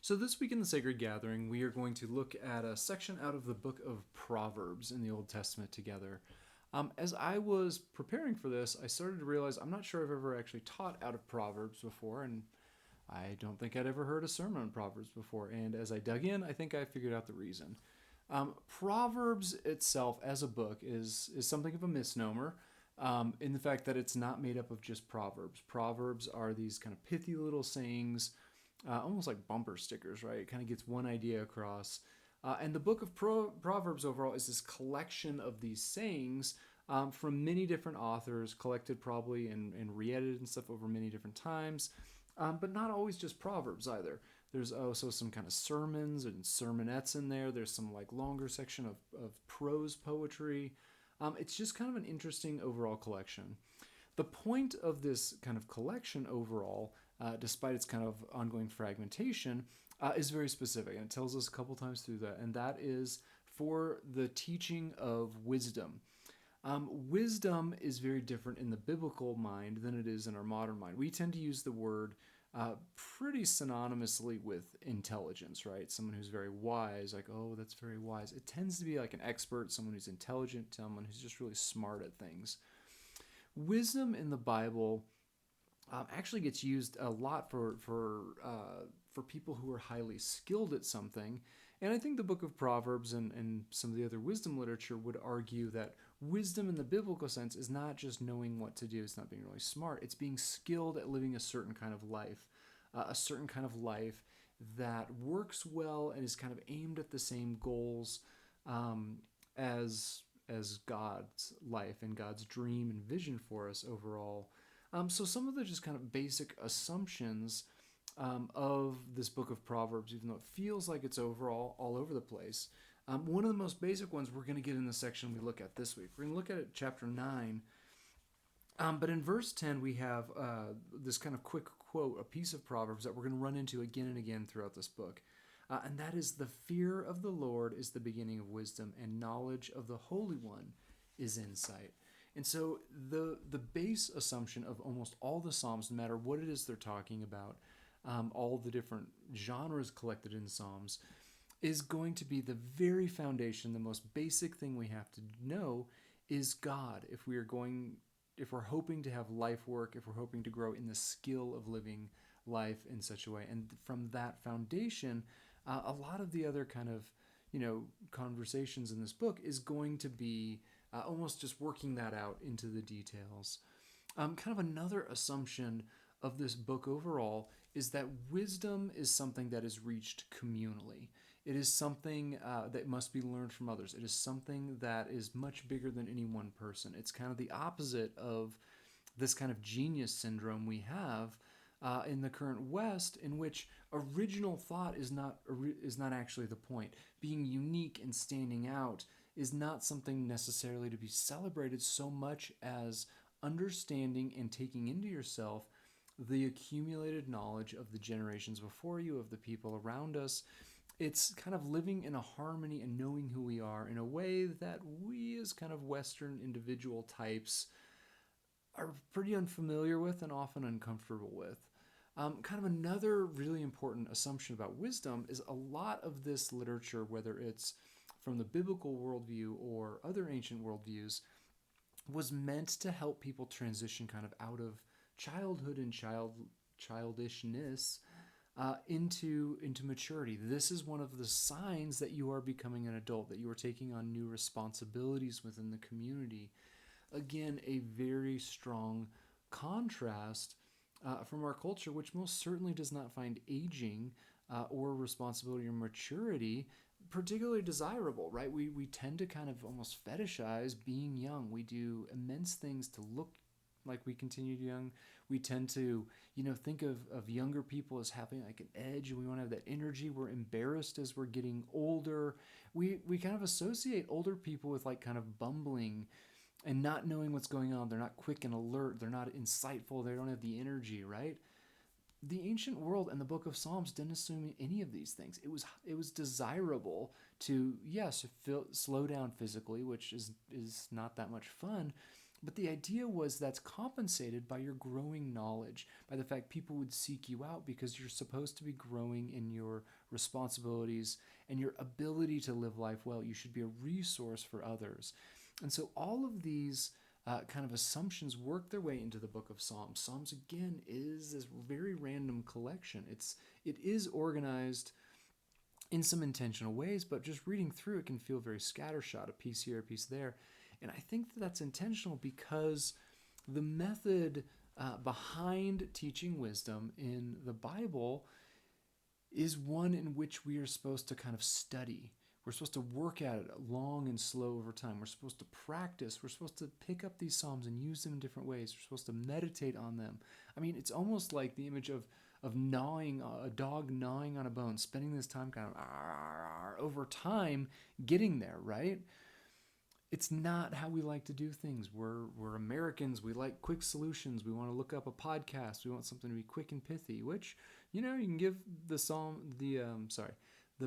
So, this week in the Sacred Gathering, we are going to look at a section out of the book of Proverbs in the Old Testament together. As I was preparing for this, I started to realize I'm not sure I've ever actually taught out of Proverbs before, and I don't think I'd ever heard a sermon on Proverbs before. And as I dug in, I think I figured out the reason. Proverbs itself, as a book, is something of a misnomer. In the fact that it's not made up of just proverbs. Proverbs are these kind of pithy little sayings, almost like bumper stickers, right? It kind of gets one idea across. And the book of Proverbs overall is this collection of these sayings from many different authors, collected probably and re edited and stuff over many different times, but not always just Proverbs either. There's also some kind of sermons and sermonettes in there. There's some like longer section of prose poetry. It's just kind of an interesting overall collection. The point of this kind of collection overall, despite its kind of ongoing fragmentation, is very specific, and it tells us a couple times through that, and that is for the teaching of wisdom. Wisdom is very different in the biblical mind than it is in our modern mind. We tend to use the word pretty synonymously with intelligence, right? Someone who's very wise, like, oh, that's very wise. It tends to be like an expert, someone who's intelligent, someone who's just really smart at things. Wisdom in the Bible actually gets used a lot for people who are highly skilled at something. And I think the book of Proverbs and some of the other wisdom literature would argue that wisdom in the biblical sense is not just knowing what to do, it's not being really smart, it's being skilled at living a certain kind of life, that works well and is kind of aimed at the same goals um, as God's life and God's dream and vision for us overall. So some of the just kind of basic assumptions of this book of Proverbs, even though it feels like it's overall all over the place. One of the most basic ones we're going to get in the section we look at this week. We're going to look at it chapter 9. But in verse 10, we have this kind of quick quote, a piece of Proverbs that we're going to run into again and again throughout this book. And that is, the fear of the Lord is the beginning of wisdom, and knowledge of the Holy One is insight. And so the base assumption of almost all the Psalms, no matter what it is they're talking about, all the different genres collected in Psalms, is going to be the very foundation, the most basic thing we have to know is God. If we're hoping to have life work, if we're hoping to grow in the skill of living life in such a way. And from that foundation, a lot of the other kind of, conversations in this book is going to be almost just working that out into the details. Kind of another assumption of this book overall is that wisdom is something that is reached communally. It is something that must be learned from others. It is something that is much bigger than any one person. It's kind of the opposite of this kind of genius syndrome we have in the current West, in which original thought is not actually the point. Being unique and standing out is not something necessarily to be celebrated so much as understanding and taking into yourself the accumulated knowledge of the generations before you, of the people around us. It's kind of living in a harmony and knowing who we are in a way that we as kind of Western individual types are pretty unfamiliar with and often uncomfortable with. Kind of another really important assumption about wisdom is a lot of this literature, whether it's from the biblical worldview or other ancient worldviews, was meant to help people transition kind of out of childhood and childishness into maturity. This is one of the signs that you are becoming an adult, that you are taking on new responsibilities within the community. Again, a very strong contrast from our culture, which most certainly does not find aging or responsibility or maturity particularly desirable, right? We tend to kind of almost fetishize being young. We do immense things to look like we continue young. We tend to, think of younger people as having like an edge, and we want to have that energy. We're embarrassed as we're getting older. We kind of associate older people with like kind of bumbling and not knowing what's going on. They're not quick and alert. They're not insightful. They don't have the energy, right? The ancient world and the book of Psalms didn't assume any of these things. It was desirable to, yes, slow down physically, which is not that much fun, But the idea was that's compensated by your growing knowledge, by the fact people would seek you out because you're supposed to be growing in your responsibilities and your ability to live life well. You should be a resource for others. And so all of these kind of assumptions work their way into the book of Psalms. Psalms, again, is this very random collection. It is organized in some intentional ways, but just reading through it can feel very scattershot, a piece here, a piece there. And I think that that's intentional because the method behind teaching wisdom in the Bible is one in which we are supposed to kind of study. We're supposed to work at it long and slow over time. We're supposed to practice. We're supposed to pick up these Psalms and use them in different ways. We're supposed to meditate on them. I mean, it's almost like the image of gnawing, a dog gnawing on a bone, spending this time kind of over time getting there, right? It's not how we like to do things. We're Americans. We like quick solutions. We want to look up a podcast. We want something to be quick and pithy, which, you can give the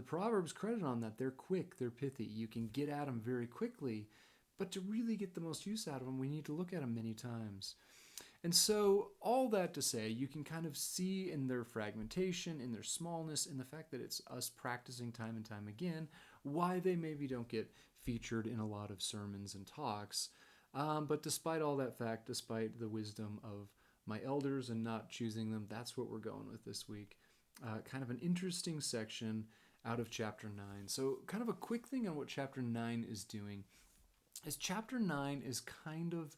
Proverbs credit on that. They're quick, they're pithy. You can get at them very quickly, but to really get the most use out of them, we need to look at them many times. And so all that to say, you can kind of see in their fragmentation, in their smallness, in the fact that it's us practicing time and time again, why they maybe don't get featured in a lot of sermons and talks. But despite all that fact, despite the wisdom of my elders and not choosing them, that's what we're going with this week. Kind of an interesting section out of chapter 9. So kind of a quick thing on what chapter 9 is doing is chapter 9 is kind of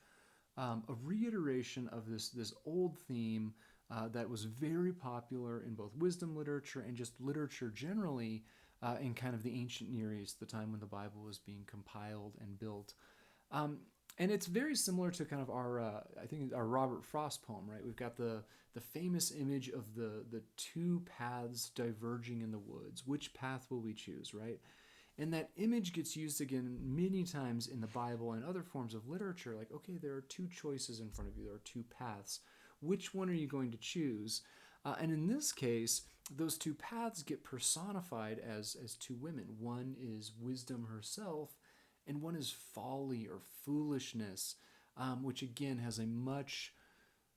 a reiteration of this old theme that was very popular in both wisdom literature and just literature generally in kind of the ancient Near East, the time when the Bible was being compiled and built. And it's very similar to kind of I think our Robert Frost poem, right? We've got the famous image of the two paths diverging in the woods. Which path will we choose, right? And that image gets used again many times in the Bible and other forms of literature. Like, okay, there are two choices in front of you. There are two paths. Which one are you going to choose? And in this case, those two paths get personified as two women. One is wisdom herself, and one is folly or foolishness, which again has a much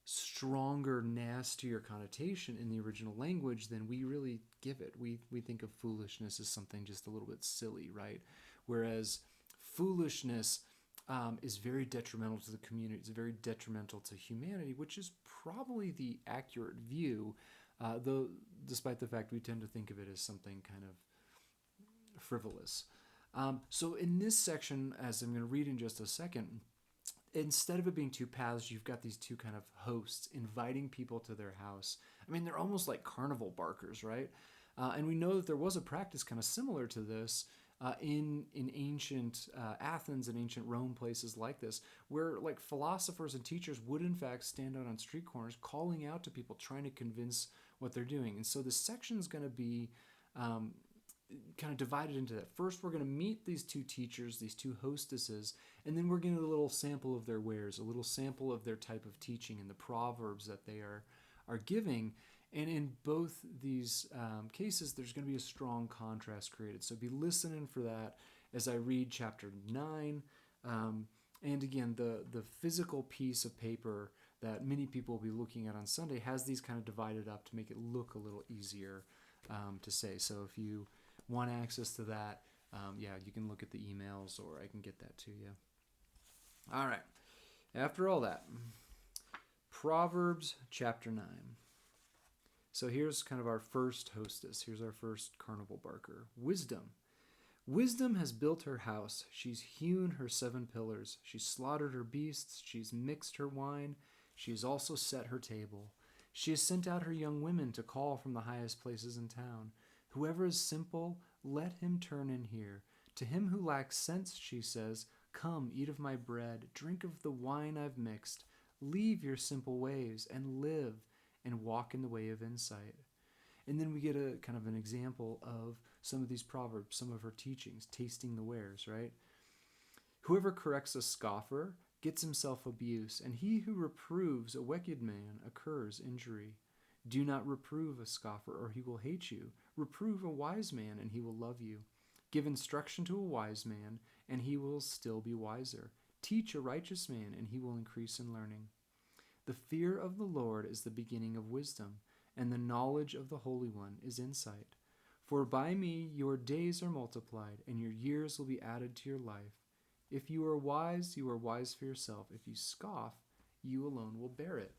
stronger, nastier connotation in the original language than we really give it. We think of foolishness as something just a little bit silly, right? Whereas foolishness is very detrimental to the community. It's very detrimental to humanity, which is probably the accurate view, though despite the fact we tend to think of it as something kind of frivolous. So in this section, as I'm going to read in just a second, instead of it being two paths, you've got these two kind of hosts inviting people to their house. I mean, they're almost like carnival barkers, right? And we know that there was a practice kind of similar to this in ancient Athens and ancient Rome, places like this, where like philosophers and teachers would in fact stand out on street corners calling out to people, trying to convince what they're doing. And so this section is going to be kind of divided into that. First, we're going to meet these two teachers, these two hostesses, and then we're going to get a little sample of their wares, a little sample of their type of teaching and the proverbs that they are giving. And in both these cases, there's going to be a strong contrast created. So be listening for that as I read chapter 9. And again, the physical piece of paper that many people will be looking at on Sunday has these kind of divided up to make it look a little easier to say. So if you want access to that, you can look at the emails or I can get that to you. All right. After all that, Proverbs chapter 9. So here's kind of our first hostess. Here's our first carnival barker. Wisdom. Wisdom has built her house. She's hewn her 7 pillars. She's slaughtered her beasts. She's mixed her wine. She has also set her table. She has sent out her young women to call from the highest places in town. Whoever is simple, let him turn in here. To him who lacks sense, she says, come, eat of my bread, drink of the wine I've mixed. Leave your simple ways and live and walk in the way of insight. And then we get a kind of an example of some of these proverbs, some of her teachings, tasting the wares, right? Whoever corrects a scoffer gets himself abuse, and he who reproves a wicked man incurs injury. Do not reprove a scoffer, or he will hate you. Reprove a wise man, and he will love you. Give instruction to a wise man, and he will still be wiser. Teach a righteous man, and he will increase in learning. The fear of the Lord is the beginning of wisdom, and the knowledge of the Holy One is insight. For by me your days are multiplied, and your years will be added to your life. If you are wise for yourself. If you scoff, you alone will bear it.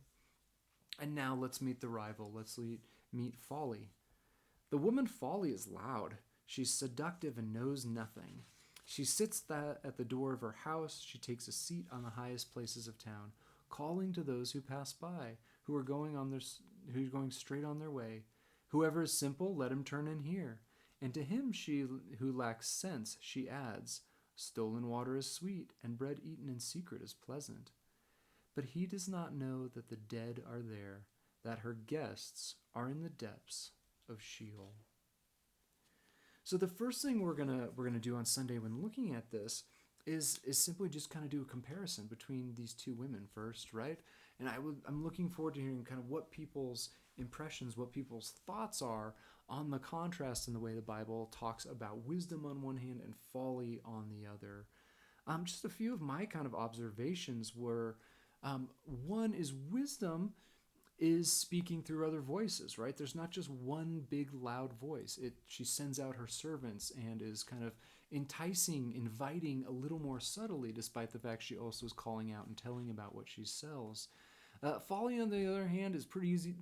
And now let's meet the rival. Let's meet Folly. The woman Folly is loud. She's seductive and knows nothing. She sits at the door of her house. She takes a seat on the highest places of town, calling to those who pass by, who are going straight on their way. Whoever is simple, let him turn in here. And to him who lacks sense, she adds, stolen water is sweet, and bread eaten in secret is pleasant. But he does not know that the dead are there, that her guests are in the depths of Sheol. So the first thing we're gonna do on Sunday when looking at this is simply just kind of do a comparison between these two women first, right? And I'm looking forward to hearing kind of what people's impressions, what people's thoughts are on the contrast in the way the Bible talks about wisdom on one hand and folly on the other. Just a few of my kind of observations were, one is wisdom is speaking through other voices, right? There's not just one big loud voice. She sends out her servants and is kind of enticing, inviting a little more subtly, despite the fact she also is calling out and telling about what she sells. Folly, on the other hand, is pretty easy.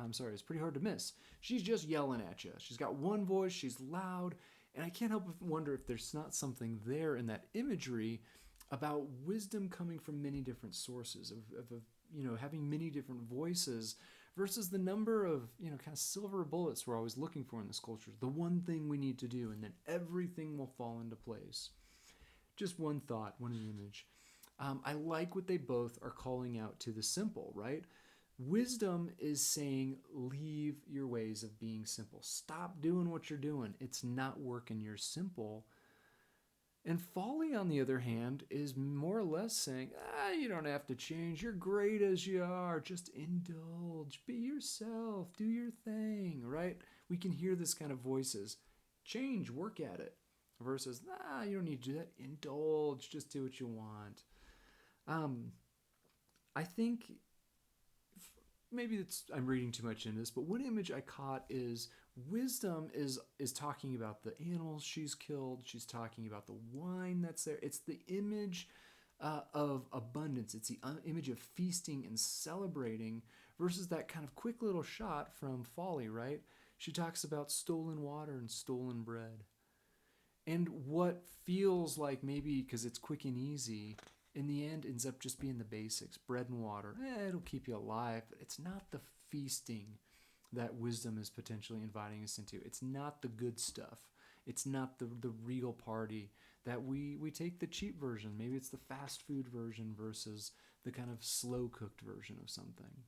It's pretty hard to miss. She's just yelling at you. She's got one voice. She's loud, and I can't help but wonder if there's not something there in that imagery about wisdom coming from many different sources, of having many different voices versus the number of, kind of silver bullets we're always looking for in this culture. The one thing we need to do, and then everything will fall into place. Just one thought, one image. I like what they both are calling out to the simple, right? Wisdom is saying, leave your ways of being simple. Stop doing what you're doing. It's not working. You're simple. And folly, on the other hand, is more or less saying, you don't have to change. You're great as you are. Just indulge. Be yourself. Do your thing, right? We can hear this kind of voices. Change. Work at it. Versus, you don't need to do that. Indulge. Just do what you want. I think maybe I'm reading too much into this, but one image I caught is wisdom is talking about the animals she's killed. She's talking about the wine that's there. It's the image of abundance. It's the image of feasting and celebrating versus that kind of quick little shot from Folly, right? She talks about stolen water and stolen bread. And what feels like maybe because it's quick and easy, in the end ends up just being the basics. Bread and water. It'll keep you alive, but it's not the feasting that wisdom is potentially inviting us into. It's not the good stuff. It's not the real party that we take the cheap version. Maybe it's the fast food version versus the kind of slow cooked version of something.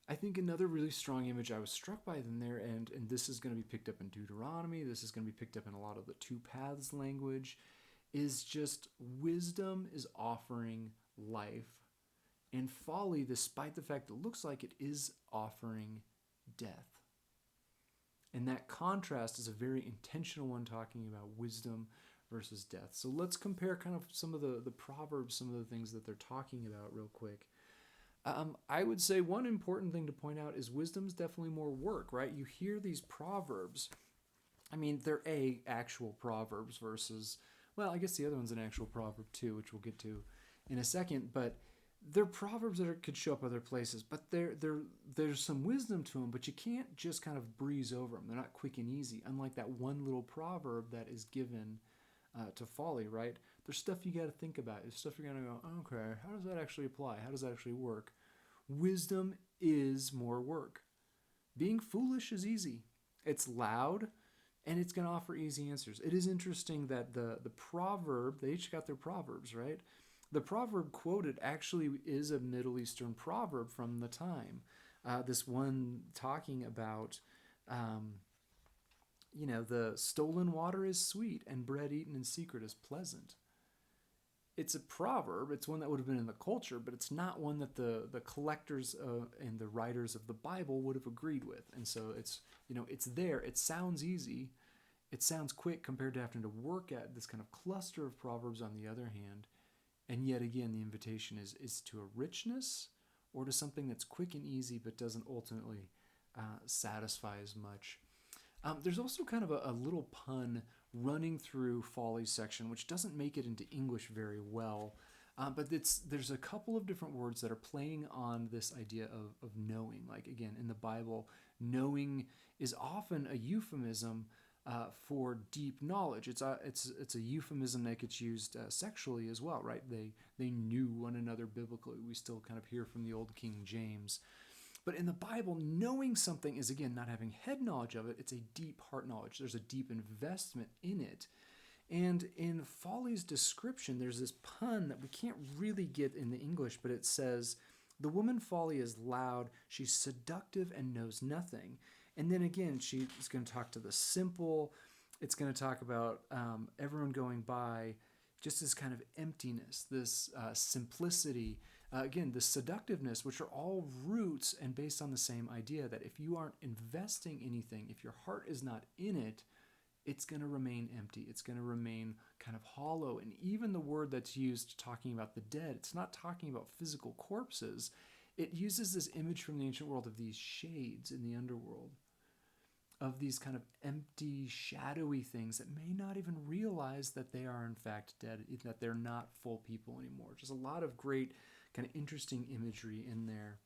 I think another really strong image I was struck by in there, and this is going to be picked up in Deuteronomy, this is going to be picked up in a lot of the two paths language, is just wisdom is offering life, and folly, despite the fact it looks like it, is offering death. And that contrast is a very intentional one, talking about wisdom versus death. So let's compare kind of some of the Proverbs, some of the things that they're talking about real quick. I would say one important thing to point out is wisdom's definitely more work, right? You hear these Proverbs. I mean, they're actual Proverbs versus, well, I guess the other one's an actual proverb too, which we'll get to in a second, but they're Proverbs that could show up other places, but there's some wisdom to them, but you can't just kind of breeze over them. They're not quick and easy, unlike that one little proverb that is given to folly, right? There's stuff you got to think about. There's stuff you're going to go, okay, how does that actually apply? How does that actually work? Wisdom is more work. Being foolish is easy. It's loud, and it's going to offer easy answers. It is interesting that the proverb, they each got their proverbs, right? The proverb quoted actually is a Middle Eastern proverb from the time. This one talking about, the stolen water is sweet and bread eaten in secret is pleasant. It's a proverb. It's one that would have been in the culture, but it's not one that the collectors and the writers of the Bible would have agreed with. And so it's there. It sounds easy. It sounds quick compared to having to work at this kind of cluster of proverbs on the other hand. And yet again, the invitation is to a richness or to something that's quick and easy but doesn't ultimately satisfy as much. There's also kind of a little pun running through Folly's section, which doesn't make it into English very well. But there's a couple of different words that are playing on this idea of knowing. Like, again, in the Bible, knowing is often a euphemism for deep knowledge. It's a euphemism that gets used sexually as well, right? They knew one another biblically. We still kind of hear from the old King James. But in the Bible, knowing something is, again, not having head knowledge of it. It's a deep heart knowledge. There's a deep investment in it. And in Folly's description, there's this pun that we can't really get in the English, but it says, "The woman Folly is loud, she's seductive and knows nothing." And then again, she's going to talk to the simple. It's going to talk about everyone going by, just this kind of emptiness, this simplicity. Again, the seductiveness, which are all roots and based on the same idea that if you aren't investing anything, if your heart is not in it, it's going to remain empty. It's going to remain kind of hollow. And even the word that's used talking about the dead, it's not talking about physical corpses. It uses this image from the ancient world of these shades in the underworld, of these kind of empty, shadowy things that may not even realize that they are in fact dead, that they're not full people anymore. Just a lot of great kind of interesting imagery in there.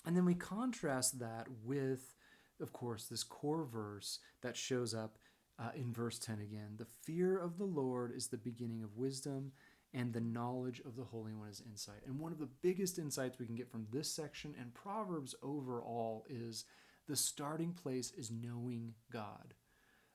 And then we contrast that with, of course, this core verse that shows up in verse 10 again. "The fear of the Lord is the beginning of wisdom, and the knowledge of the Holy One is insight." And one of the biggest insights we can get from this section and Proverbs overall is the starting place is knowing God,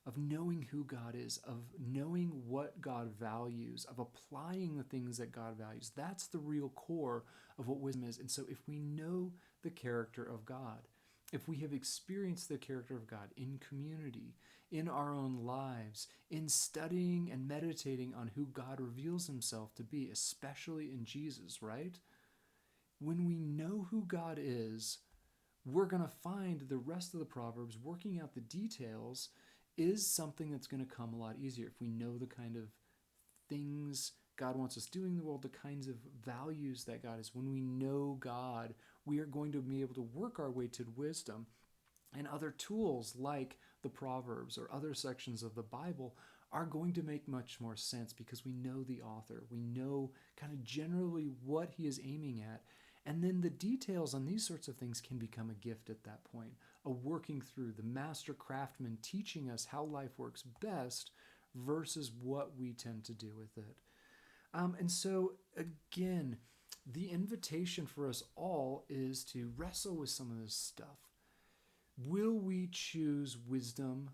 of knowing who God is, of knowing what God values, of applying the things that God values. That's the real core of what wisdom is. And so if we know the character of God, if we have experienced the character of God in community, in our own lives, in studying and meditating on who God reveals himself to be, especially in Jesus, right? When we know who God is, we're going to find the rest of the Proverbs working out the details is something that's going to come a lot easier if we know the kind of things God wants us doing in the world, the kinds of values that God is. When we know God, we are going to be able to work our way to wisdom. And other tools like the Proverbs or other sections of the Bible are going to make much more sense because we know the author. We know kind of generally what he is aiming at. And then the details on these sorts of things can become a gift at that point, a working through, the master craftsman teaching us how life works best versus what we tend to do with it. And so, again, the invitation for us all is to wrestle with some of this stuff. Will we choose wisdom?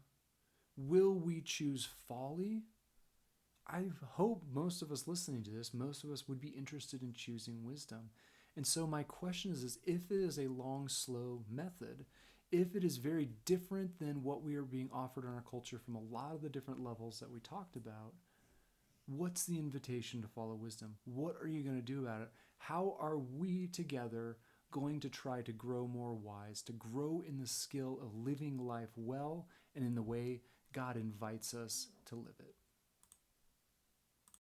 Will we choose folly? I hope most of us listening to this, most of us would be interested in choosing wisdom. And so my question is if it is a long, slow method, if it is very different than what we are being offered in our culture from a lot of the different levels that we talked about, what's the invitation to follow wisdom? What are you going to do about it? How are we together going to try to grow more wise, to grow in the skill of living life well and in the way God invites us to live it?